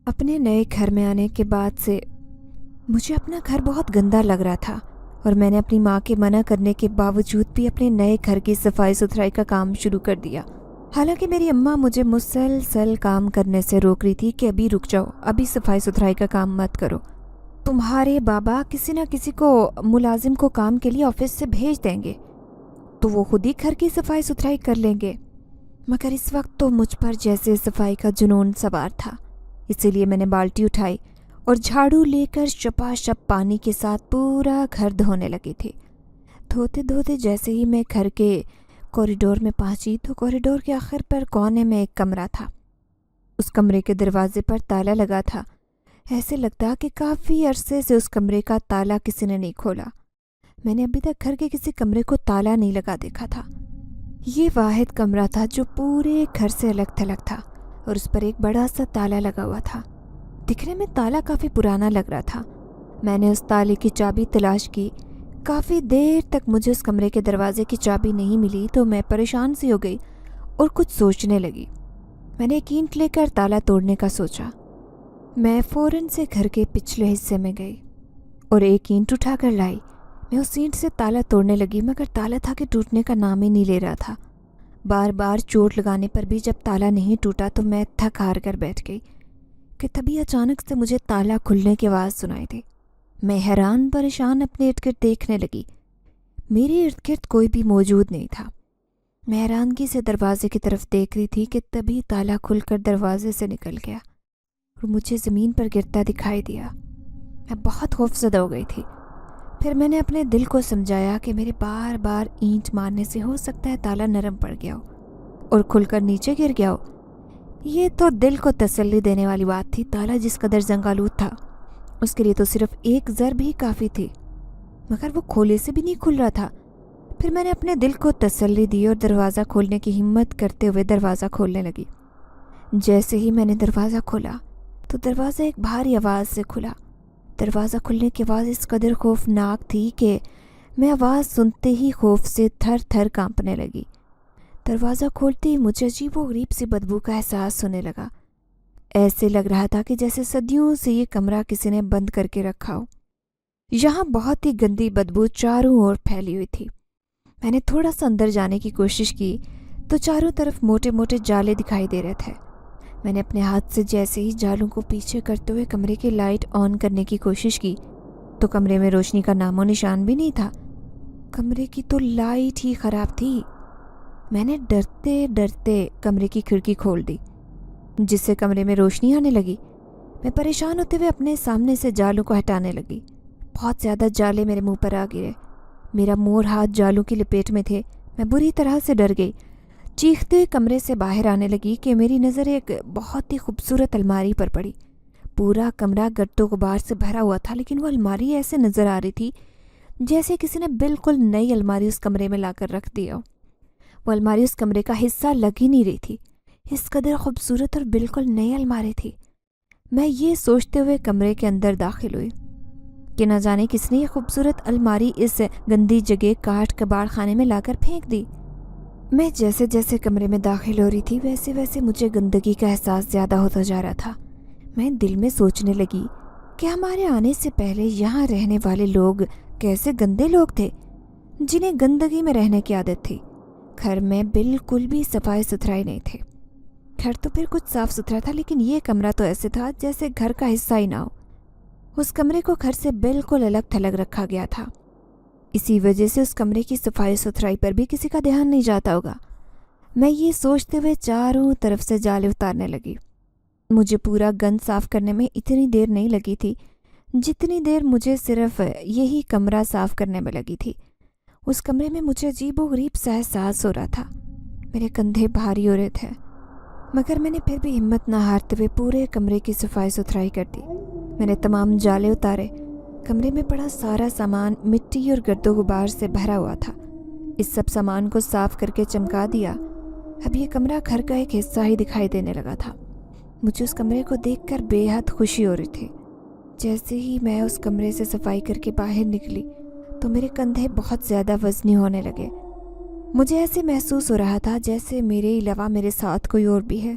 اپنے نئے گھر میں آنے کے بعد سے مجھے اپنا گھر بہت گندا لگ رہا تھا اور میں نے اپنی ماں کے منع کرنے کے باوجود بھی اپنے نئے گھر کی صفائی ستھرائی کا کام شروع کر دیا۔ حالانکہ میری اماں مجھے مسلسل کام کرنے سے روک رہی تھی کہ ابھی رک جاؤ، ابھی صفائی ستھرائی کا کام مت کرو، تمہارے بابا کسی نہ کسی کو ملازم کو کام کے لیے آفس سے بھیج دیں گے تو وہ خود ہی گھر کی صفائی ستھرائی کر لیں گے۔ مگر اس وقت تو مجھ پر جیسے صفائی کا جنون سوار تھا، اسی لیے میں نے بالٹی اٹھائی اور جھاڑو لے کر شپاشپ پانی کے ساتھ پورا گھر دھونے لگی تھی۔ دھوتے دھوتے جیسے ہی میں گھر کے کوریڈور میں پہنچی تو کوریڈور کے آخر پر کونے میں ایک کمرہ تھا۔ اس کمرے کے دروازے پر تالا لگا تھا۔ ایسے لگتا کہ کافی عرصے سے اس کمرے کا تالا کسی نے نہیں کھولا۔ میں نے ابھی تک گھر کے کسی کمرے کو تالا نہیں لگا دیکھا تھا۔ یہ واحد کمرہ تھا جو پورے گھر سے الگ تھلگ تھا اور اس پر ایک بڑا سا تالا لگا ہوا تھا۔ دکھنے میں تالا کافی پرانا لگ رہا تھا۔ میں نے اس تالے کی چابی تلاش کی۔ کافی دیر تک مجھے اس کمرے کے دروازے کی چابی نہیں ملی تو میں پریشان سی ہو گئی اور کچھ سوچنے لگی۔ میں نے ایک اینٹ لے کر تالا توڑنے کا سوچا۔ میں فوراً سے گھر کے پچھلے حصے میں گئی اور ایک اینٹ اٹھا کر لائی۔ میں اس اینٹ سے تالا توڑنے لگی مگر تالا تھا کہ ٹوٹنے کا نام ہی نہیں لے رہا تھا۔ بار بار چوٹ لگانے پر بھی جب تالا نہیں ٹوٹا تو میں تھک ہار کر بیٹھ گئی کہ تبھی اچانک سے مجھے تالا کھلنے کی آواز سنائی دی۔ میں حیران پریشان اپنے ارد گرد دیکھنے لگی۔ میرے ارد گرد کوئی بھی موجود نہیں تھا۔ میں حیرانگی سے دروازے کی طرف دیکھ رہی تھی کہ تبھی تالا کھل کر دروازے سے نکل گیا اور مجھے زمین پر گرتا دکھائی دیا۔ میں بہت خوفزدہ ہو گئی تھی۔ پھر میں نے اپنے دل کو سمجھایا کہ میرے بار بار اینٹ مارنے سے ہو سکتا ہے تالا نرم پڑ گیا ہو اور کھل کر نیچے گر گیا ہو۔ یہ تو دل کو تسلی دینے والی بات تھی۔ تالا جس قدر زنگ آلود تھا اس کے لیے تو صرف ایک ضرب ہی کافی تھی، مگر وہ کھولے سے بھی نہیں کھل رہا تھا۔ پھر میں نے اپنے دل کو تسلی دی اور دروازہ کھولنے کی ہمت کرتے ہوئے دروازہ کھولنے لگی۔ جیسے ہی میں نے دروازہ کھولا تو دروازہ ایک بھاری آواز سے کھلا۔ دروازہ کھلنے کی آواز اس قدر خوفناک تھی کہ میں آواز سنتے ہی خوف سے تھر تھر کانپنے لگی۔ دروازہ کھولتے ہی مجھے عجیب و غریب سی بدبو کا احساس ہونے لگا۔ ایسے لگ رہا تھا کہ جیسے صدیوں سے یہ کمرہ کسی نے بند کر کے رکھا ہو۔ یہاں بہت ہی گندی بدبو چاروں اور پھیلی ہوئی تھی۔ میں نے تھوڑا سا اندر جانے کی کوشش کی تو چاروں طرف موٹے موٹے جالے دکھائی دے رہے تھے۔ میں نے اپنے ہاتھ سے جیسے ہی جالوں کو پیچھے کرتے ہوئے کمرے کی لائٹ آن کرنے کی کوشش کی تو کمرے میں روشنی کا نام و نشان بھی نہیں تھا۔ کمرے کی تو لائٹ ہی خراب تھی۔ میں نے ڈرتے ڈرتے کمرے کی کھڑکی کھول دی جس سے کمرے میں روشنی آنے لگی۔ میں پریشان ہوتے ہوئے اپنے سامنے سے جالوں کو ہٹانے لگی۔ بہت زیادہ جالے میرے منہ پر آ گرے۔ میرا منہ ہاتھ جالوں کی لپیٹ میں تھے۔ میں بری طرح سے ڈر گئی۔ چیختے ہوئے کمرے سے باہر آنے لگی کہ میری نظر ایک بہت ہی خوبصورت الماری پر پڑی۔ پورا کمرہ گرد و غبار سے بھرا ہوا تھا لیکن وہ الماری ایسے نظر آ رہی تھی جیسے کسی نے بالکل نئی الماری اس کمرے میں لا کر رکھ دیا ہو۔ وہ الماری اس کمرے کا حصہ لگ ہی نہیں رہی تھی۔ اس قدر خوبصورت اور بالکل نئی الماری تھی۔ میں یہ سوچتے ہوئے کمرے کے اندر داخل ہوئی کہ نہ جانے کس نے یہ خوبصورت الماری اس گندی جگہ کاٹ کباڑ خانے میں لا کر پھینک دی۔ میں جیسے جیسے کمرے میں داخل ہو رہی تھی ویسے ویسے مجھے گندگی کا احساس زیادہ ہوتا جا رہا تھا۔ میں دل میں سوچنے لگی کہ ہمارے آنے سے پہلے یہاں رہنے والے لوگ کیسے گندے لوگ تھے جنہیں گندگی میں رہنے کی عادت تھی۔ گھر میں بالکل بھی صفائی ستھرائی نہیں تھی۔ گھر تو پھر کچھ صاف ستھرا تھا لیکن یہ کمرہ تو ایسے تھا جیسے گھر کا حصہ ہی نہ ہو۔ اس کمرے کو گھر سے بالکل الگ تھلگ رکھا گیا تھا۔ اسی وجہ سے اس کمرے کی صفائی ستھرائی پر بھی کسی کا دھیان نہیں جاتا ہوگا۔ میں یہ سوچتے ہوئے چاروں طرف سے جالے اتارنے لگی۔ مجھے پورا گند صاف کرنے میں اتنی دیر نہیں لگی تھی جتنی دیر مجھے صرف یہی کمرہ صاف کرنے میں لگی تھی۔ اس کمرے میں مجھے عجیب و غریب سا احساس ہو رہا تھا۔ میرے کندھے بھاری ہو رہے تھے مگر میں نے پھر بھی ہمت نہ ہارتے ہوئے پورے کمرے کی صفائی ستھرائی کر دی۔ میں نے تمام جالے اتارے۔ کمرے میں پڑا سارا سامان مٹی اور گرد و غبار سے بھرا ہوا تھا۔ اس سب سامان کو صاف کر کے چمکا دیا۔ اب یہ کمرہ گھر کا ایک حصہ ہی دکھائی دینے لگا تھا۔ مجھے اس کمرے کو دیکھ کر بے حد خوشی ہو رہی تھی۔ جیسے ہی میں اس کمرے سے صفائی کر کے باہر نکلی تو میرے کندھے بہت زیادہ وزنی ہونے لگے۔ مجھے ایسے محسوس ہو رہا تھا جیسے میرے علاوہ میرے ساتھ کوئی اور بھی ہے۔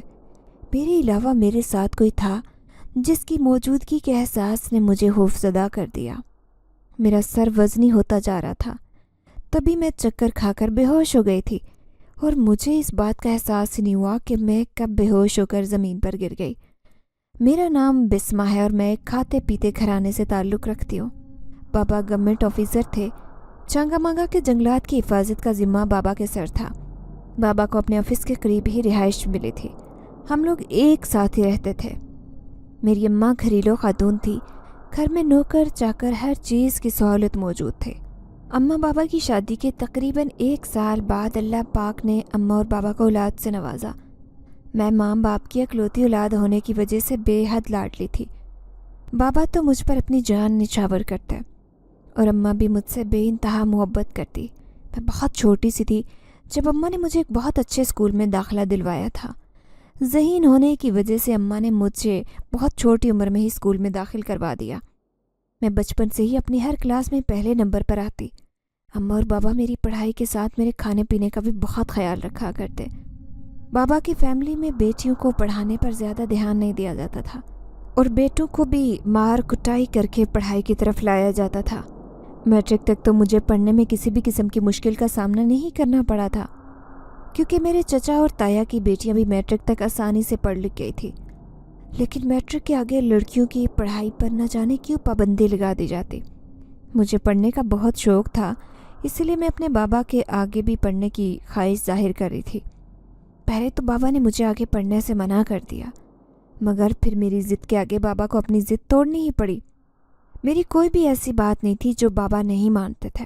میرے علاوہ میرے ساتھ کوئی تھا جس کی موجودگی کے احساس نے مجھے خوفزدہ کر دیا۔ میرا سر وزنی ہوتا جا رہا تھا۔ تبھی میں چکر کھا کر بے ہوش ہو گئی تھی اور مجھے اس بات کا احساس ہی نہیں ہوا کہ میں کب بے ہوش ہو کر زمین پر گر گئی۔ میرا نام بسمہ ہے اور میں ایک کھاتے پیتے گھرانے سے تعلق رکھتی ہوں۔ بابا گورنمنٹ آفیسر تھے۔ چانگا مانگا کے جنگلات کی حفاظت کا ذمہ بابا کے سر تھا۔ بابا کو اپنے آفس کے قریب ہی رہائش ملی تھی۔ ہم لوگ ایک ساتھ ہی رہتے تھے۔ میری اماں گھریلو خاتون تھی۔ گھر میں نوکر چاکر ہر چیز کی سہولت موجود تھے۔ اماں بابا کی شادی کے تقریباً 1 سال بعد اللہ پاک نے اماں اور بابا کو اولاد سے نوازا۔ میں ماں باپ کی اکلوتی اولاد ہونے کی وجہ سے بے حد لاڈلی تھی۔ بابا تو مجھ پر اپنی جان نچھاور کرتے اور اماں بھی مجھ سے بے انتہا محبت کرتی۔ میں بہت چھوٹی سی تھی جب اماں نے مجھے ایک بہت اچھے اسکول میں داخلہ دلوایا تھا۔ ذہین ہونے کی وجہ سے اماں نے مجھے بہت چھوٹی عمر میں ہی اسکول میں داخل کروا دیا۔ میں بچپن سے ہی اپنی ہر کلاس میں پہلے نمبر پر آتی۔ اماں اور بابا میری پڑھائی کے ساتھ میرے کھانے پینے کا بھی بہت خیال رکھا کرتے۔ بابا کی فیملی میں بیٹیوں کو پڑھانے پر زیادہ دھیان نہیں دیا جاتا تھا اور بیٹوں کو بھی مار کٹائی کر کے پڑھائی کی طرف لایا جاتا تھا۔ میٹرک تک تو مجھے پڑھنے میں کسی بھی قسم کی مشکل کا سامنا نہیں کرنا پڑا تھا، کیونکہ میرے چچا اور تایا کی بیٹیاں بھی میٹرک تک آسانی سے پڑھ لکھ گئی تھی۔ لیکن میٹرک کے آگے لڑکیوں کی پڑھائی پر نہ جانے کیوں پابندی لگا دی جاتی۔ مجھے پڑھنے کا بہت شوق تھا، اسی لیے میں اپنے بابا کے آگے بھی پڑھنے کی خواہش ظاہر کر رہی تھی۔ پہلے تو بابا نے مجھے آگے پڑھنے سے منع کر دیا، مگر پھر میری ضد کے آگے بابا کو اپنی ضد توڑنی ہی پڑی۔ میری کوئی بھی ایسی بات نہیں تھی جو بابا نہیں مانتے تھے۔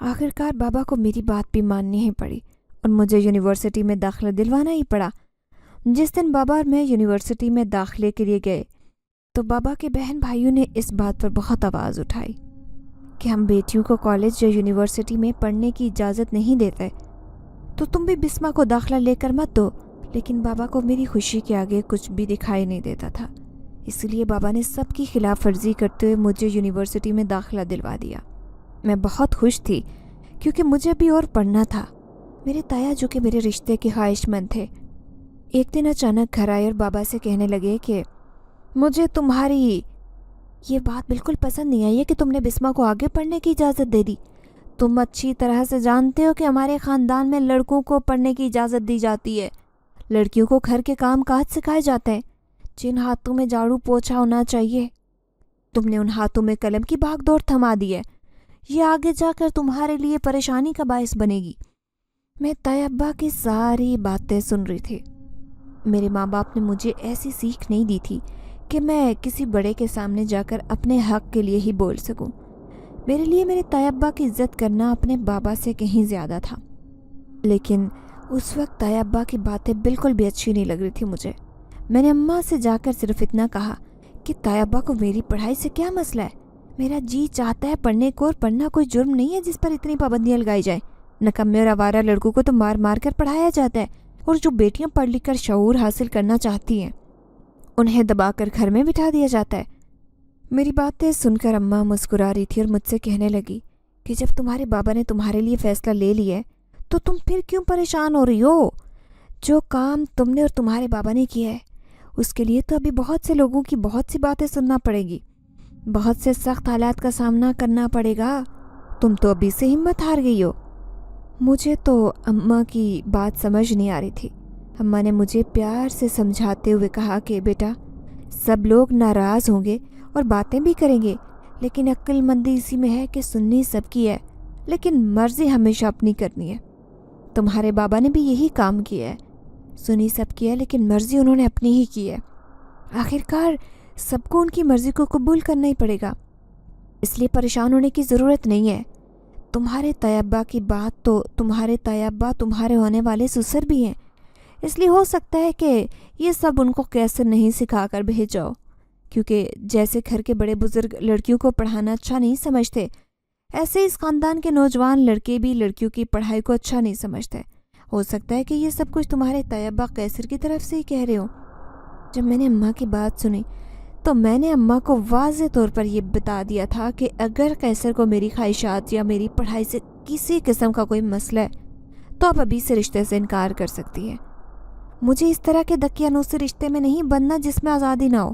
آخرکار بابا کو میری بات بھی ماننی ہی پڑی اور مجھے یونیورسٹی میں داخلہ دلوانا ہی پڑا۔ جس دن بابا اور میں یونیورسٹی میں داخلے کے لیے گئے تو بابا کے بہن بھائیوں نے اس بات پر بہت آواز اٹھائی کہ ہم بیٹیوں کو کالج یا یونیورسٹی میں پڑھنے کی اجازت نہیں دیتے، تو تم بھی بسمہ کو داخلہ لے کر مت دو۔ لیکن بابا کو میری خوشی کے آگے کچھ بھی دکھائی نہیں دیتا تھا، اس لیے بابا نے سب کی خلاف ورزی کرتے ہوئے مجھے یونیورسٹی میں داخلہ دلوا دیا۔ میں بہت خوش تھی کیونکہ مجھے بھی اور پڑھنا تھا۔ میرے تایا جو کہ میرے رشتے کے خواہش مند تھے، ایک دن اچانک گھر آئے اور بابا سے کہنے لگے کہ مجھے تمہاری یہ بات بالکل پسند نہیں آئی ہے کہ تم نے بسمہ کو آگے پڑھنے کی اجازت دے دی۔ تم اچھی طرح سے جانتے ہو کہ ہمارے خاندان میں لڑکوں کو پڑھنے کی اجازت دی جاتی ہے۔ لڑکیوں کو گھر کے کام کاج سکھائے جاتے ہیں، جن ہاتھوں میں جھاڑو پوچھا ہونا چاہیے تم نے ان ہاتھوں میں قلم کی بھاگ دوڑ تھما دی ہے۔ یہ آگے جا کر تمہارے لیے پریشانی کا باعث بنے گی۔ میں تایا ابا کی ساری باتیں سن رہی تھی۔ میرے ماں باپ نے مجھے ایسی سیکھ نہیں دی تھی کہ میں کسی بڑے کے سامنے جا کر اپنے حق کے لیے ہی بول سکوں۔ میرے لیے میرے تایا ابا کی عزت کرنا اپنے بابا سے کہیں زیادہ تھا۔ لیکن اس وقت تایا ابا کی باتیں بالکل بھی اچھی نہیں لگ رہی تھی مجھے۔ میں نے اماں سے جا کر صرف اتنا کہا کہ تایا ابا کو میری پڑھائی سے کیا مسئلہ ہے؟ میرا جی چاہتا ہے پڑھنے کو، اور پڑھنا کوئی جرم نہیں ہے جس پر اتنی پابندیاں لگائی جائیں۔ نکمے اور آوارہ لڑکوں کو تو مار مار کر پڑھایا جاتا ہے، اور جو بیٹیاں پڑھ لکھ کر شعور حاصل کرنا چاہتی ہیں انہیں دبا کر گھر میں بٹھا دیا جاتا ہے۔ میری باتیں سن کر اماں مسکرا رہی تھی اور مجھ سے کہنے لگی کہ جب تمہارے بابا نے تمہارے لیے فیصلہ لے لیا ہے تو تم پھر کیوں پریشان ہو رہی ہو؟ جو کام تم نے اور تمہارے بابا نے کیا ہے اس کے لیے تو ابھی بہت سے لوگوں کی بہت سی باتیں سننا پڑے گی، بہت سے سخت حالات کا سامنا کرنا پڑے گا۔ تم تو ابھی سے ہمت ہار گئی ہو۔ مجھے تو اماں کی بات سمجھ نہیں آ رہی تھی۔ اماں نے مجھے پیار سے سمجھاتے ہوئے کہا کہ بیٹا، سب لوگ ناراض ہوں گے اور باتیں بھی کریں گے، لیکن عقل مندی اسی میں ہے کہ سننی سب کی ہے لیکن مرضی ہمیشہ اپنی کرنی ہے۔ تمہارے بابا نے بھی یہی کام کیا ہے، سنی سب کی ہے لیکن مرضی انہوں نے اپنی ہی کی ہے۔ آخرکار سب کو ان کی مرضی کو قبول کرنا ہی پڑے گا، اس لیے پریشان ہونے کی ضرورت نہیں ہے۔ تمہارے تایا ابا کی بات تو تمہارے تایا ابا تمہارے ہونے والے سسر بھی ہیں، اس لیے ہو سکتا ہے کہ یہ سب ان کو کیسے نہیں سکھا کر بھیج جاؤ، کیونکہ جیسے گھر کے بڑے بزرگ لڑکیوں کو پڑھانا اچھا نہیں سمجھتے، ایسے اس خاندان کے نوجوان لڑکے بھی لڑکیوں کی پڑھائی کو اچھا نہیں سمجھتے۔ ہو سکتا ہے کہ یہ سب کچھ تمہارے تایا ابا قیصر کی طرف سے ہی کہہ رہے ہو۔ جب میں نے اماں کی بات سنی تو میں نے اماں کو واضح طور پر یہ بتا دیا تھا کہ اگر قیصر کو میری خواہشات یا میری پڑھائی سے کسی قسم کا کوئی مسئلہ ہے تو آپ ابھی سے رشتے سے انکار کر سکتی ہیں۔ مجھے اس طرح کے دقیانوسی رشتے میں نہیں بننا جس میں آزادی نہ ہو۔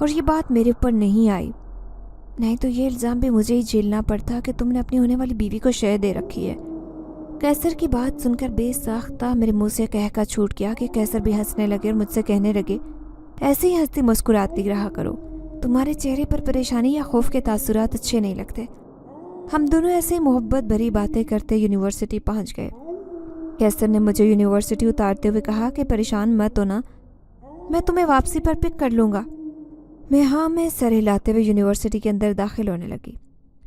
اور یہ بات میرے اوپر نہیں آئی، نہیں تو یہ الزام بھی مجھے ہی جھیلنا پڑتا کہ تم نے اپنی ہونے والی بیوی کو شے دے رکھی ہے۔ کیسر کی بات سن کر بے ساختہ میرے منہ سے کہہ چھوٹ گیا کہ کیسر بھی ہنسنے لگے اور مجھ سے کہنے لگے، ایسے ہی ہنستی مسکراتی رہا کرو، تمہارے چہرے پر پریشانی یا خوف کے تاثرات اچھے نہیں لگتے۔ ہم دونوں ایسے ہی محبت بھری باتیں کرتے یونیورسٹی پہنچ گئے۔ کیسر نے مجھے یونیورسٹی اتارتے ہوئے کہا کہ پریشان مت ہونا، میں تمہیں واپسی پر پک کر لوں گا۔ میں سر ہلاتے ہوئے یونیورسٹی کے اندر داخل ہونے لگی۔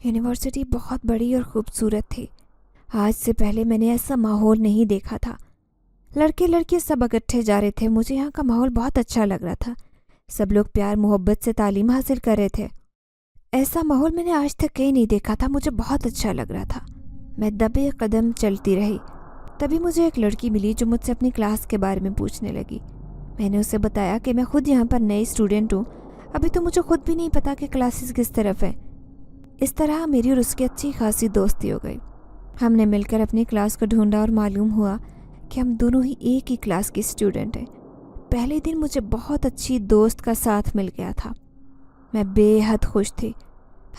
یونیورسٹی بہت بڑی اور خوبصورت تھی۔ آج سے پہلے میں نے ایسا ماحول نہیں دیکھا تھا۔ لڑکے لڑکیاں سب اکٹھے جا رہے تھے، مجھے یہاں کا ماحول بہت اچھا لگ رہا تھا۔ سب لوگ پیار محبت سے تعلیم حاصل کر رہے تھے۔ ایسا ماحول میں نے آج تک کہیں نہیں دیکھا تھا، مجھے بہت اچھا لگ رہا تھا۔ میں دبے قدم چلتی رہی، تبھی مجھے ایک لڑکی ملی جو مجھ سے اپنی کلاس کے بارے میں پوچھنے لگی۔ میں نے اسے بتایا کہ میں خود یہاں پر نئی اسٹوڈنٹ ہوں، ابھی تو مجھے خود بھی نہیں پتا کہ کلاسز کس طرف ہیں۔ اس طرح میری اور اس کی اچھی خاصی دوستی ہو گئی۔ ہم نے مل کر اپنی کلاس کو ڈھونڈا اور معلوم ہوا کہ ہم دونوں ہی ایک ہی کلاس کی اسٹوڈنٹ ہیں۔ پہلے دن مجھے بہت اچھی دوست کا ساتھ مل گیا تھا، میں بے حد خوش تھی۔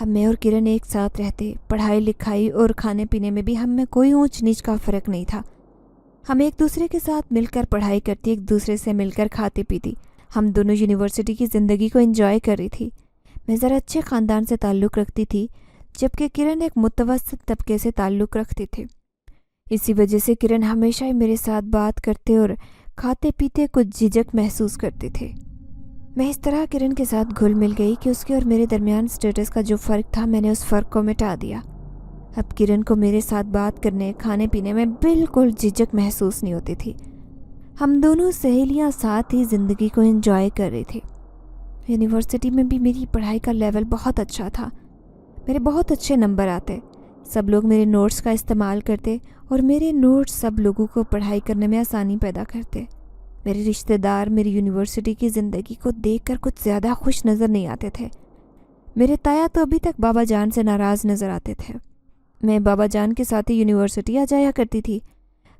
اب میں اور کرن ایک ساتھ رہتے، پڑھائی لکھائی اور کھانے پینے میں بھی ہم میں کوئی اونچ نیچ کا فرق نہیں تھا۔ ہم ایک دوسرے کے ساتھ مل کر پڑھائی کرتی، ایک دوسرے سے مل کر کھاتے پیتی۔ ہم دونوں یونیورسٹی کی زندگی کو انجوائے کر رہی تھی۔ میں ذرا اچھے خاندان سے تعلق رکھتی تھی، جبکہ کرن ایک متوسط طبقے سے تعلق رکھتی تھی۔ اسی وجہ سے کرن ہمیشہ ہی میرے ساتھ بات کرتے اور کھاتے پیتے کچھ جھجک محسوس کرتے تھے۔ میں اس طرح کرن کے ساتھ گھل مل گئی کہ اس کے اور میرے درمیان سٹیٹس کا جو فرق تھا میں نے اس فرق کو مٹا دیا۔ اب کرن کو میرے ساتھ بات کرنے، کھانے پینے میں بالکل جھجک محسوس نہیں ہوتی تھی۔ ہم دونوں سہیلیاں ساتھ ہی زندگی کو انجوائے کر رہی تھی۔ یونیورسٹی میں بھی میری پڑھائی کا لیول بہت اچھا تھا، میرے بہت اچھے نمبر آتے، سب لوگ میرے نوٹس کا استعمال کرتے اور میرے نوٹس سب لوگوں کو پڑھائی کرنے میں آسانی پیدا کرتے۔ میرے رشتہ دار میری یونیورسٹی کی زندگی کو دیکھ کر کچھ زیادہ خوش نظر نہیں آتے تھے۔ میرے تایا تو ابھی تک بابا جان سے ناراض نظر آتے تھے۔ میں بابا جان کے ساتھ ہی یونیورسٹی آ جایا کرتی تھی۔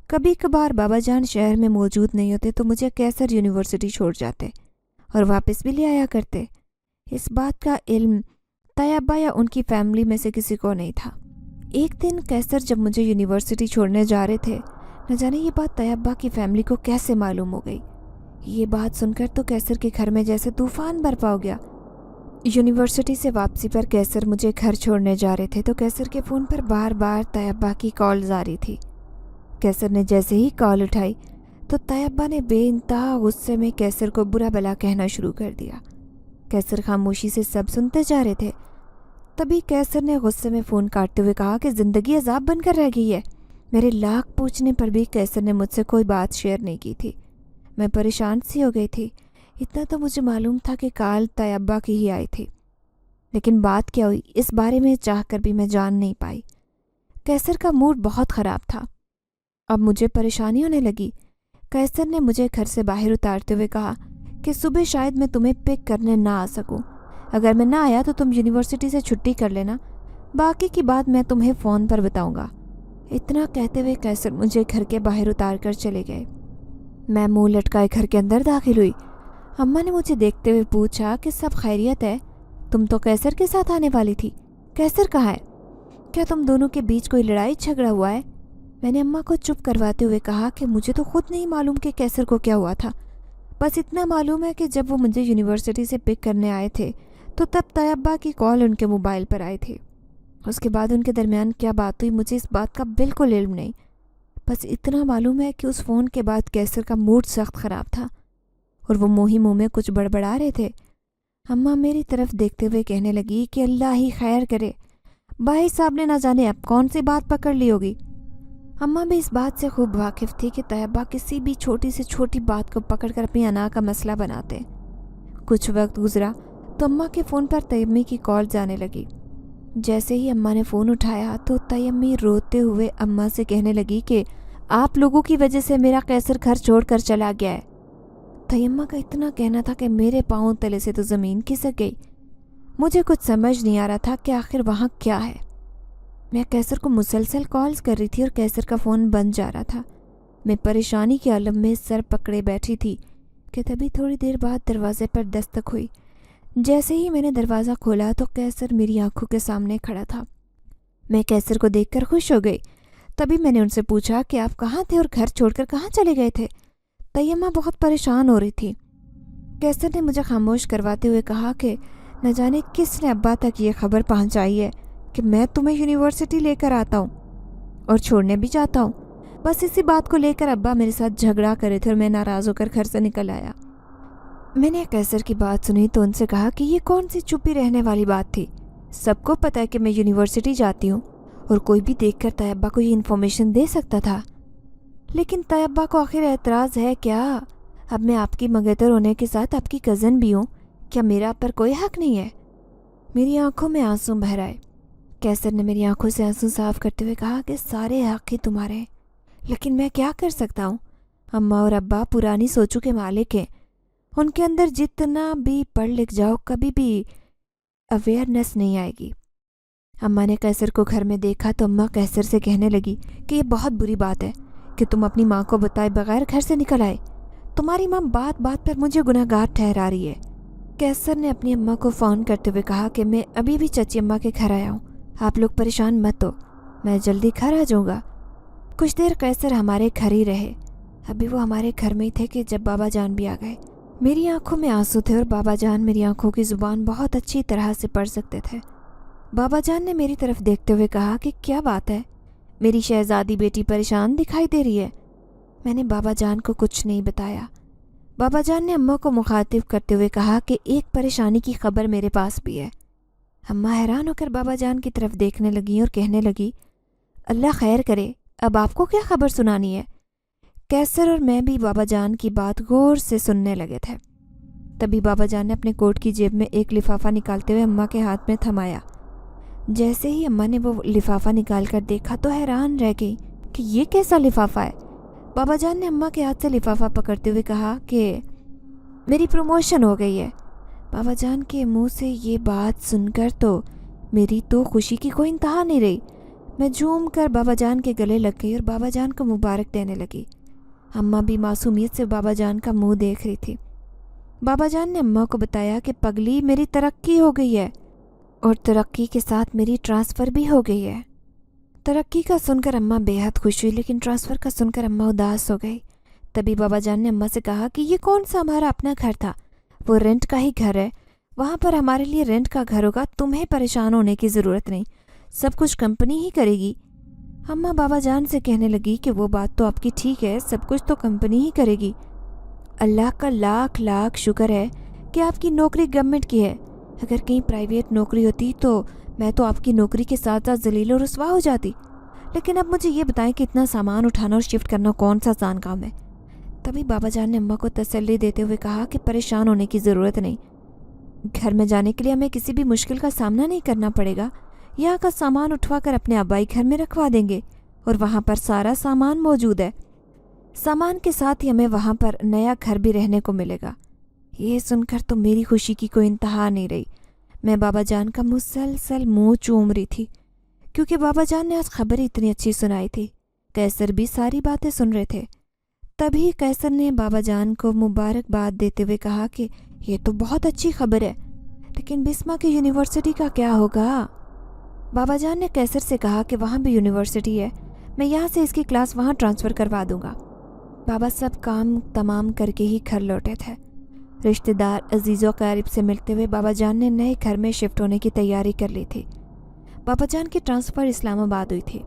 کبھی کبھار بابا جان شہر میں موجود نہیں ہوتے تو مجھے کیسر یونیورسٹی چھوڑ جاتے اور واپس بھی لے آیا کرتے۔ اس بات کا علم طیبہ یا ان کی فیملی میں سے کسی کو نہیں تھا۔ ایک دن کیسر جب مجھے یونیورسٹی چھوڑنے جا رہے تھے، نہ جانے یہ بات طیبہ کی فیملی کو کیسے معلوم ہو گئی۔ یہ بات سن کر تو کیسر کے گھر میں جیسے طوفان برپا ہو گیا۔ یونیورسٹی سے واپسی پر کیسر مجھے گھر چھوڑنے جا رہے تھے تو کیسر کے فون پر بار بار طیبہ کی کالز آ رہی تھی۔ کیسر نے جیسے ہی کال اٹھائی تو طیبہ نے بے انتہا غصے میں کیسر کو برا بلا کہنا شروع کر دیا۔ کیسر خاموشی سے سب سنتے جا رہے تھے۔ تبھی کیسر نے غصے میں فون کاٹتے ہوئے کہا کہ زندگی عذاب بن کر رہ گئی ہے۔ میرے لاکھ پوچھنے پر بھی کیسر نے مجھ سے کوئی بات شیئر نہیں کی تھی۔ میں پریشان سی ہو گئی تھی۔ اتنا تو مجھے معلوم تھا کہ کال طیبہ کی ہی آئی تھی، لیکن بات کیا ہوئی اس بارے میں چاہ کر بھی میں جان نہیں پائی۔ کیسر کا موڈ بہت خراب تھا۔ اب مجھے پریشانی ہونے لگی۔ کیسر نے مجھے گھر سے باہر اتارتے ہوئے کہا کہ صبح شاید میں تمہیں پک کرنے نہ آ سکوں۔ اگر میں نہ آیا تو تم یونیورسٹی سے چھٹی کر لینا، باقی کی بات میں تمہیں فون پر بتاؤں گا۔ اتنا کہتے ہوئے کیسر مجھے گھر کے باہر اتار کر چلے گئے۔ میں منہ لٹکائے گھر کے اندر داخل ہوئی۔ اماں نے مجھے دیکھتے ہوئے پوچھا کہ سب خیریت ہے؟ تم تو کیسر کے ساتھ آنے والی تھی، کیسر کہاں ہے؟ کیا تم دونوں کے بیچ کوئی لڑائی جھگڑا ہوا ہے؟ میں نے اماں کو چپ کرواتے ہوئے کہا کہ مجھے تو خود نہیں معلوم کہ کیسر کو کیا ہوا تھا، بس اتنا معلوم ہے کہ جب وہ مجھے یونیورسٹی سے پک کرنے آئے تھے تو تب طیبہ کی کال ان کے موبائل پر آئی تھی۔ اس کے بعد ان کے درمیان کیا بات ہوئی مجھے اس بات کا بالکل علم نہیں، بس اتنا معلوم ہے کہ اس فون کے بعد کیسر کا موڈ سخت خراب تھا اور وہ منہ میں کچھ بڑبڑا رہے تھے۔ اماں میری طرف دیکھتے ہوئے کہنے لگی کہ اللہ ہی خیر کرے، بھائی صاحب نے نہ جانے اب کون سی بات پکڑ لی ہوگی۔ اماں بھی اس بات سے خوب واقف تھی کہ طیبہ کسی بھی چھوٹی سے چھوٹی بات کو پکڑ کر اپنی انا کا مسئلہ بناتے۔ کچھ وقت گزرا تو اماں کے فون پر تیمی کی کال جانے لگی۔ جیسے ہی اماں نے فون اٹھایا تو تیمی روتے ہوئے اماں سے کہنے لگی کہ آپ لوگوں کی وجہ سے میرا کیسر گھر چھوڑ کر چلا گیا ہے۔ تیمہ کا اتنا کہنا تھا کہ میرے پاؤں تلے سے تو زمین کھسک گئی۔ مجھے کچھ سمجھ نہیں آ رہا تھا کہ آخر وہاں کیا ہے۔ میں کیسر کو مسلسل کالز کر رہی تھی اور کیسر کا فون بند جا رہا تھا۔ میں پریشانی کے عالم میں سر پکڑے بیٹھی تھی کہ تبھی تھوڑی دیر بعد دروازے پر دستک ہوئی۔ جیسے ہی میں نے دروازہ کھولا تو کیسر میری آنکھوں کے سامنے کھڑا تھا۔ میں کیسر کو دیکھ کر خوش ہو گئی۔ تبھی میں نے ان سے پوچھا کہ آپ کہاں تھے اور گھر چھوڑ کر کہاں چلے گئے تھے؟ طیمہ بہت پریشان ہو رہی تھی۔ کیسر نے مجھے خاموش کرواتے ہوئے کہا کہ نہ جانے کس نے ابا تک یہ خبر پہنچائی ہے کہ میں تمہیں یونیورسٹی لے کر آتا ہوں اور چھوڑنے بھی جاتا ہوں۔ بس اسی بات کو لے کر ابا میرے ساتھ جھگڑا کرے تھے اور میں ناراض ہو کر گھر سے نکل آیا۔ میں نے کیسر کی بات سنی تو ان سے کہا کہ یہ کون سی چھپی رہنے والی بات تھی؟ سب کو پتہ ہے کہ میں یونیورسٹی جاتی ہوں اور کوئی بھی دیکھ کر طیبہ کو یہ انفارمیشن دے سکتا تھا۔ لیکن طیبہ کو آخر اعتراض ہے کیا؟ اب میں آپ کی منگیتر ہونے کے ساتھ آپ کی کزن بھی ہوں، کیا میرا پر کوئی حق نہیں ہے؟ میری آنکھوں میں آنسو بہہ آئے۔ کیسر نے میری آنکھوں سے آنسو صاف کرتے ہوئے کہا کہ سارے حق ہی تمہارے ہیں، لیکن میں کیا کر سکتا ہوں؟ اماں اور ابا پرانی سوچوں کے مالک ہیں، ان کے اندر جتنا بھی پڑھ لکھ جاؤ کبھی بھی اویئرنیس نہیں آئے گی۔ اماں نے کیسر کو گھر میں دیکھا تو اماں کیسر سے کہنے لگی کہ یہ بہت بری بات ہے کہ تم اپنی ماں کو بتائے بغیر گھر سے نکل آئے۔ تمہاری ماں بات بات پر مجھے گناہ گار ٹھہرا رہی ہے۔ کیسر نے اپنی اماں کو فون کرتے ہوئے کہا کہ میں ابھی بھی چچی اماں کے گھر آیا ہوں، آپ لوگ پریشان مت ہو، میں جلدی گھر آ جاؤں گا۔ کچھ دیر کیسر ہمارے گھر ہی رہے۔ ابھی وہ ہمارے گھر میں ہی تھے کہ جب بابا جان بھی آ گئے۔ میری آنکھوں میں آنسو تھے اور بابا جان میری آنکھوں کی زبان بہت اچھی طرح سے پڑھ سکتے تھے۔ بابا جان نے میری طرف دیکھتے ہوئے کہا کہ کیا بات ہے؟ میری شہزادی بیٹی پریشان دکھائی دے رہی ہے۔ میں نے بابا جان کو کچھ نہیں بتایا۔ بابا جان نے اماں کو مخاطب کرتے ہوئے کہا کہ ایک پریشانی کی خبر میرے پاس بھی ہے۔ اماں حیران ہو کر بابا جان کی طرف دیکھنے لگی اور کہنے لگی اللہ خیر کرے، اب آپ کو کیا خبر سنانی ہے؟ کیسر اور میں بھی بابا جان کی بات غور سے سننے لگے تھے۔ تبھی بابا جان نے اپنے کوٹ کی جیب میں ایک لفافہ نکالتے ہوئے اماں کے ہاتھ میں تھمایا۔ جیسے ہی اماں نے وہ لفافہ نکال کر دیکھا تو حیران رہ گئی کہ یہ کیسا لفافہ ہے۔ بابا جان نے اماں کے ہاتھ سے لفافہ پکڑتے ہوئے کہا کہ میری پروموشن ہو گئی ہے۔ بابا جان کے منہ سے یہ بات سن کر تو میری تو خوشی کی کوئی انتہا نہیں رہی۔ میں جھوم کر بابا جان کے گلے لگ گئی اور بابا جان کو مبارک دینے لگی۔ اماں بھی معصومیت سے بابا جان کا منہ دیکھ رہی تھی۔ بابا جان نے اماں کو بتایا کہ پگلی میری ترقی ہو گئی ہے اور ترقی کے ساتھ میری ٹرانسفر بھی ہو گئی ہے۔ ترقی کا سن کر اماں بے حد خوش ہوئی، لیکن ٹرانسفر کا سن کر اماں اداس ہو گئی۔ تبھی بابا جان نے اماں سے کہا کہ یہ کون سا ہمارا اپنا گھر تھا؟ وہ رینٹ کا ہی گھر ہے، وہاں پر ہمارے لیے رینٹ کا گھر ہوگا، تمہیں پریشان ہونے کی ضرورت نہیں، سب کچھ کمپنی ہی کرے گی۔ اماں بابا جان سے کہنے لگی کہ وہ بات تو آپ کی ٹھیک ہے، سب کچھ تو کمپنی ہی کرے گی۔ اللہ کا لاکھ لاکھ شکر ہے کہ آپ کی نوکری گورنمنٹ کی ہے، اگر کہیں پرائیویٹ نوکری ہوتی تو میں تو آپ کی نوکری کے ساتھ ساتھ ذلیل و رسوا ہو جاتی۔ لیکن اب مجھے یہ بتائیں کہ اتنا سامان اٹھانا اور شفٹ کرنا کون سا آسان کام ہے؟ تبھی بابا جان نے اماں کو تسلی دیتے ہوئے کہا کہ پریشان ہونے کی ضرورت نہیں، گھر میں جانے کے لیے ہمیں کسی بھی مشکل کا سامنا نہیں کرنا پڑے گا، یہاں کا سامان اٹھوا کر اپنے آبائی گھر میں رکھوا دیں گے اور وہاں پر سارا سامان موجود ہے، سامان کے ساتھ ہی ہمیں وہاں پر نیا گھر بھی رہنے کو ملے گا۔ یہ سن کر تو میری خوشی کی کوئی انتہا نہیں رہی۔ میں بابا جان کا مسلسل منہ چوم رہی تھی کیونکہ بابا جان نے آج خبر اتنی اچھی سنائی تھی۔ کیسر بھی ساری باتیں سن رہے تھے۔ تبھی کیسر نے بابا جان کو مبارکباد دیتے ہوئے کہا کہ یہ تو بہت اچھی خبر ہے، لیکن بسما کی یونیورسٹی کا کیا ہوگا؟ بابا جان نے کیسر سے کہا کہ وہاں بھی یونیورسٹی ہے، میں یہاں سے اس کی کلاس وہاں ٹرانسفر کروا دوں گا۔ بابا سب کام تمام کر کے ہی گھر لوٹے تھے۔ رشتہ دار عزیز و قریب سے ملتے ہوئے بابا جان نے نئے گھر میں شفٹ ہونے کی تیاری کر لی تھی۔ بابا جان کی ٹرانسفر اسلام آباد ہوئی تھی۔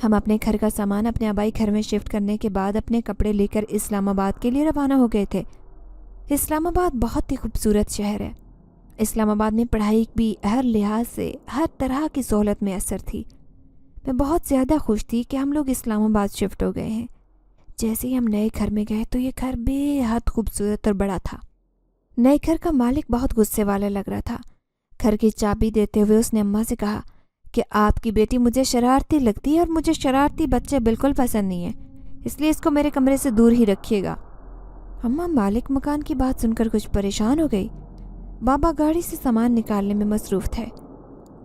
ہم اپنے گھر کا سامان اپنے آبائی گھر میں شفٹ کرنے کے بعد اپنے کپڑے لے کر اسلام آباد کے لیے روانہ ہو گئے تھے۔ اسلام آباد بہت ہی خوبصورت شہر ہے۔ اسلام آباد میں پڑھائی بھی ہر لحاظ سے ہر طرح کی سہولت میں اثر تھی۔ میں بہت زیادہ خوش تھی کہ ہم لوگ اسلام آباد شفٹ ہو گئے ہیں۔ جیسے ہی ہم نئے گھر میں گئے تو یہ گھر بے حد خوبصورت اور بڑا تھا۔ نئے گھر کا مالک بہت غصے والا لگ رہا تھا۔ گھر کی چابی دیتے ہوئے اس نے اماں سے کہا کہ آپ کی بیٹی مجھے شرارتی لگتی ہے اور مجھے شرارتی بچے بالکل پسند نہیں ہیں، اس لیے اس کو میرے کمرے سے دور ہی رکھیے گا۔ اماں مالک مکان کی بات سن کر کچھ پریشان ہو گئی۔ بابا گاڑی سے سامان نکالنے میں مصروف تھے۔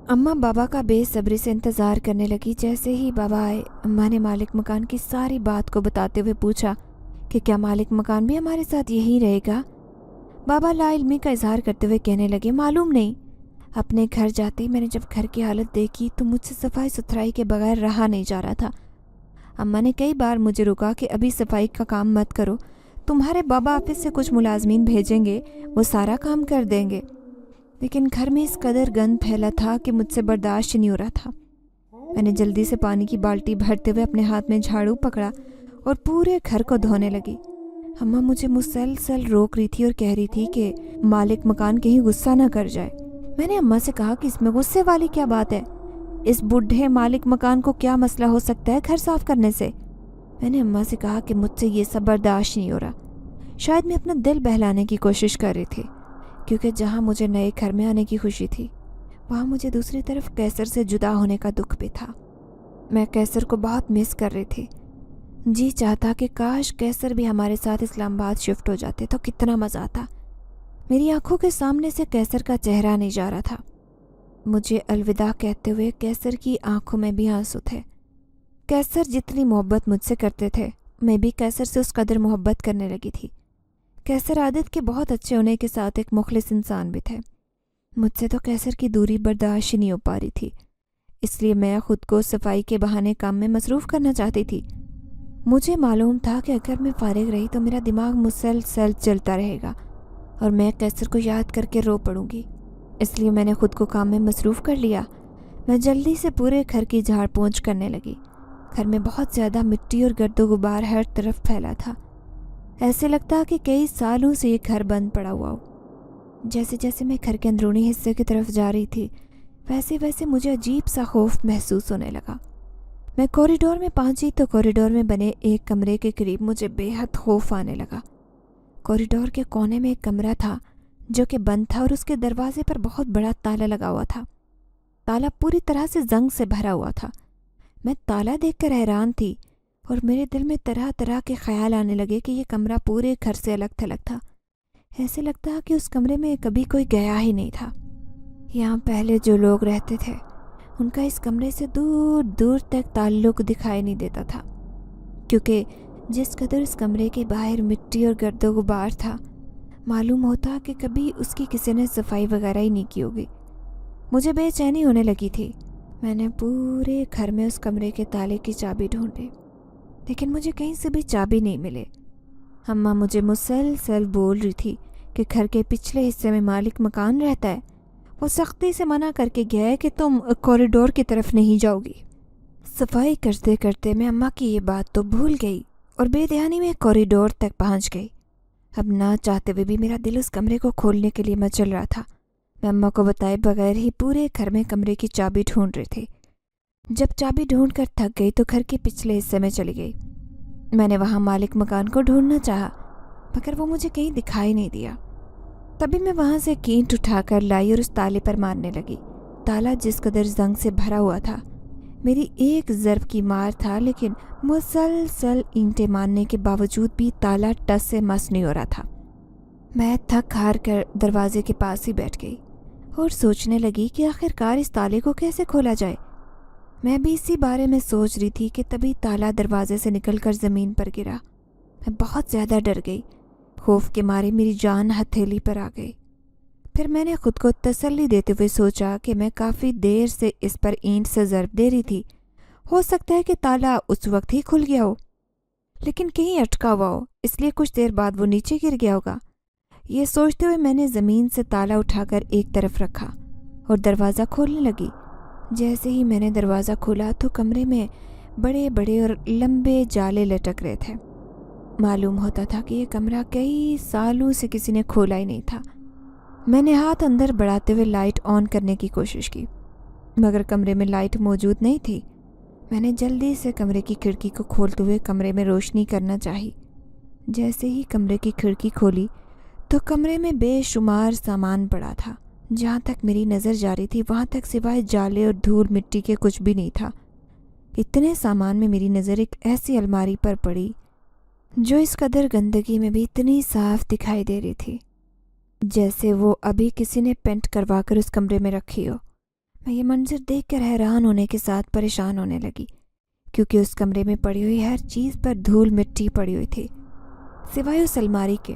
اماں بابا کا بے صبری سے انتظار کرنے لگی۔ جیسے ہی بابا آئے، اماں نے مالک مکان کی ساری بات کو بتاتے ہوئے پوچھا کہ کیا مالک مکان بھی ہمارے ساتھ یہی رہے گا؟ بابا لا علمی کا اظہار کرتے ہوئے کہنے لگے، معلوم نہیں، اپنے گھر جاتے ہی میں نے جب گھر کی حالت دیکھی تو مجھ سے صفائی ستھرائی کے بغیر رہا نہیں جا رہا تھا۔ اماں نے کئی بار مجھے روکا کہ ابھی صفائی کا کام مت کرو، تمہارے بابا آفس سے کچھ ملازمین بھیجیں گے، وہ سارا کام کر دیں گے، لیکن گھر میں اس قدر گند پھیلا تھا کہ مجھ سے برداشت نہیں ہو رہا تھا۔ میں نے جلدی سے پانی کی بالٹی بھرتے ہوئے اپنے ہاتھ میں جھاڑو پکڑا اور پورے گھر کو دھونے لگی۔ اماں مجھے مسلسل روک رہی تھی اور کہہ رہی تھی کہ مالک مکان کہیں غصہ نہ کر جائے۔ میں نے اماں سے کہا کہ اس میں غصے والی کیا بات ہے، اس بوڑھے مالک مکان کو کیا مسئلہ ہو سکتا ہے گھر صاف کرنے سے۔ میں نے اماں سے کہا کہ مجھ سے یہ سب برداشت نہیں ہو رہا۔ شاید میں اپنا دل بہلانے کی کوشش کر رہی تھی، کیونکہ جہاں مجھے نئے گھر میں آنے کی خوشی تھی، وہاں مجھے دوسری طرف کیسر سے جدا ہونے کا دکھ بھی تھا۔ میں کیسر کو بہت مس کر رہی تھی۔ جی چاہتا کہ کاش کیسر بھی ہمارے ساتھ اسلام آباد شفٹ ہو جاتے تو کتنا مزہ آتا۔ میری آنکھوں کے سامنے سے کیسر کا چہرہ نہیں جا رہا تھا۔ مجھے الوداع کہتے ہوئے کیسر کی آنکھوں میں بھی آنسو تھے۔ کیسر جتنی محبت مجھ سے کرتے تھے، میں بھی کیسر سے اس قدر محبت کرنے لگی تھی۔ کیسر عادت کے بہت اچھے ہونے کے ساتھ ایک مخلص انسان بھی تھے۔ مجھ سے تو کیسر کی دوری برداشت نہیں ہو پا رہی تھی، اس لیے میں خود کو صفائی کے بہانے کام میں مصروف کرنا چاہتی تھی۔ مجھے معلوم تھا کہ اگر میں فارغ رہی تو میرا دماغ مسلسل چلتا رہے گا اور میں کیسر کو یاد کر کے رو پڑوں گی، اس لیے میں نے خود کو کام میں مصروف کر لیا۔ میں جلدی سے پورے گھر کی جھاڑ پونچھ کرنے لگی۔ گھر میں بہت زیادہ مٹی اور گرد و غبار ہر طرف پھیلا تھا، ایسے لگتا کہ کئی سالوں سے یہ گھر بند پڑا ہوا ہو۔ جیسے جیسے میں گھر کے اندرونی حصے کی طرف جا رہی تھی، ویسے ویسے مجھے عجیب سا خوف محسوس ہونے لگا۔ میں کوریڈور میں پہنچی تو کوریڈور میں بنے ایک کمرے کے قریب مجھے بے حد خوف آنے لگا۔ کوریڈور کے کونے میں ایک کمرہ تھا جو کہ بند تھا اور اس کے دروازے پر بہت بڑا تالا لگا ہوا تھا۔ تالا پوری طرح سے زنگ سے بھرا ہوا تھا۔ میں تالا دیکھ کر حیران تھی اور میرے دل میں طرح طرح کے خیال آنے لگے کہ یہ کمرہ پورے گھر سے الگ تھلگ تھا۔ ایسے لگتا کہ اس کمرے میں کبھی کوئی گیا ہی نہیں تھا۔ یہاں پہلے جو لوگ رہتے تھے ان کا اس کمرے سے دور دور تک تعلق دکھائی نہیں دیتا تھا، کیونکہ جس قدر اس کمرے کے باہر مٹی اور گرد و غبار تھا، معلوم ہوتا کہ کبھی اس کی کسی نے صفائی وغیرہ ہی نہیں کی ہوگی۔ مجھے بے چینی ہونے لگی تھی۔ میں نے پورے گھر میں اس کمرے کے تالے کی چابی ڈھونڈی، لیکن مجھے کہیں سے بھی چابی نہیں ملے۔ اماں مجھے مسلسل بول رہی تھی کہ گھر کے پچھلے حصے میں مالک مکان رہتا ہے، وہ سختی سے منع کر کے گیا ہے کہ تم کوریڈور کی طرف نہیں جاؤ گی۔ صفائی کرتے کرتے میں اماں کی یہ بات تو بھول گئی اور بے دھیانی میں کوریڈور تک پہنچ گئی۔ اب نہ چاہتے ہوئے بھی میرا دل اس کمرے کو کھولنے کے لیے مچل رہا تھا۔ میں اماں کو بتائے بغیر ہی پورے گھر میں کمرے کی چابی ڈھونڈ رہی تھی۔ جب چابی ڈھونڈ کر تھک گئی تو گھر کے پچھلے حصے میں چلی گئی۔ میں نے وہاں مالک مکان کو ڈھونڈنا چاہا، مگر وہ مجھے کہیں دکھائی نہیں دیا۔ تبھی میں وہاں سے ایک اینٹ اٹھا کر لائی اور اس تالے پر مارنے لگی۔ تالا جس قدر زنگ سے بھرا ہوا تھا، میری ایک ضرب کی مار تھا، لیکن مسلسل اینٹیں مارنے کے باوجود بھی تالا ٹس سے مس نہیں ہو رہا تھا۔ میں تھک ہار کر دروازے کے پاس ہی بیٹھ گئی اور سوچنے لگی کہ آخر کار اس تالے کو کیسے کھولا جائے۔ میں بھی اسی بارے میں سوچ رہی تھی کہ تبھی تالا دروازے سے نکل کر زمین پر گرا۔ میں بہت زیادہ ڈر گئی، خوف کے مارے میری جان ہتھیلی پر آ گئی۔ پھر میں نے خود کو تسلی دیتے ہوئے سوچا کہ میں کافی دیر سے اس پر اینٹ سے ضرب دے رہی تھی، ہو سکتا ہے کہ تالا اس وقت ہی کھل گیا ہو، لیکن کہیں اٹکا ہوا ہو، اس لیے کچھ دیر بعد وہ نیچے گر گیا ہوگا۔ یہ سوچتے ہوئے میں نے زمین سے تالا اٹھا کر ایک طرف رکھا اور دروازہ کھولنے لگی۔ جیسے ہی میں نے دروازہ کھولا تو کمرے میں بڑے بڑے اور لمبے جالے لٹک رہے تھے۔ معلوم ہوتا تھا کہ یہ کمرہ کئی سالوں سے کسی نے کھولا ہی نہیں تھا۔ میں نے ہاتھ اندر بڑھاتے ہوئے لائٹ آن کرنے کی کوشش کی، مگر کمرے میں لائٹ موجود نہیں تھی۔ میں نے جلدی سے کمرے کی کھڑکی کو کھولتے ہوئے کمرے میں روشنی کرنا چاہی۔ جیسے ہی کمرے کی کھڑکی کھولی تو کمرے میں بے شمار سامان پڑا تھا۔ جہاں تک میری نظر جا رہی تھی وہاں تک سوائے جالے اور دھول مٹی کے کچھ بھی نہیں تھا۔ اتنے سامان میں میری نظر ایک ایسی الماری پر پڑی جو اس قدر گندگی میں بھی اتنی صاف دکھائی دے رہی تھی جیسے وہ ابھی کسی نے پینٹ کروا کر اس کمرے میں رکھی ہو۔ میں یہ منظر دیکھ کر حیران ہونے کے ساتھ پریشان ہونے لگی، کیونکہ اس کمرے میں پڑی ہوئی ہر چیز پر دھول مٹی پڑی ہوئی تھی سوائے اس الماری کے۔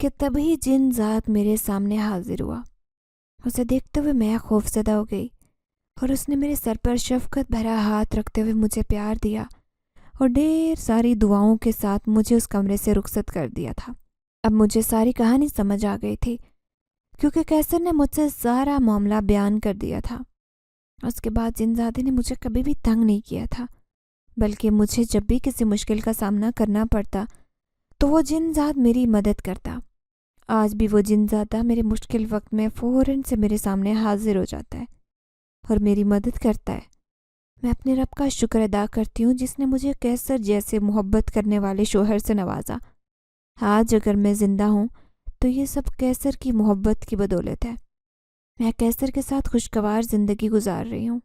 کہ تبھی جن ذات میرے سامنے حاضر ہوا۔ اسے دیکھتے ہوئے میں خوفزدہ ہو گئی اور اس نے میرے سر پر شفقت بھرا ہاتھ رکھتے ہوئے مجھے پیار دیا اور ڈھیر ساری دعاؤں کے ساتھ مجھے اس کمرے سے رخصت کر دیا تھا۔ اب مجھے ساری کہانی سمجھ آ گئی تھی کیونکہ قیصر نے مجھ سے سارا معاملہ بیان کر دیا تھا۔ اس کے بعد جنزادے نے مجھے کبھی بھی تنگ نہیں کیا تھا، بلکہ مجھے جب بھی کسی مشکل کا سامنا کرنا پڑتا تو وہ جنزاد میری مدد کرتا۔ آج بھی وہ جنزادہ میرے مشکل وقت میں فوراً سے میرے سامنے حاضر ہو جاتا ہے اور میری مدد کرتا ہے۔ میں اپنے رب کا شکر ادا کرتی ہوں جس نے مجھے قیصر جیسے محبت کرنے والے شوہر سے نوازا۔ آج اگر میں زندہ ہوں تو یہ سب قیصر کی محبت کی بدولت ہے۔ میں قیصر کے ساتھ خوشگوار زندگی گزار رہی ہوں۔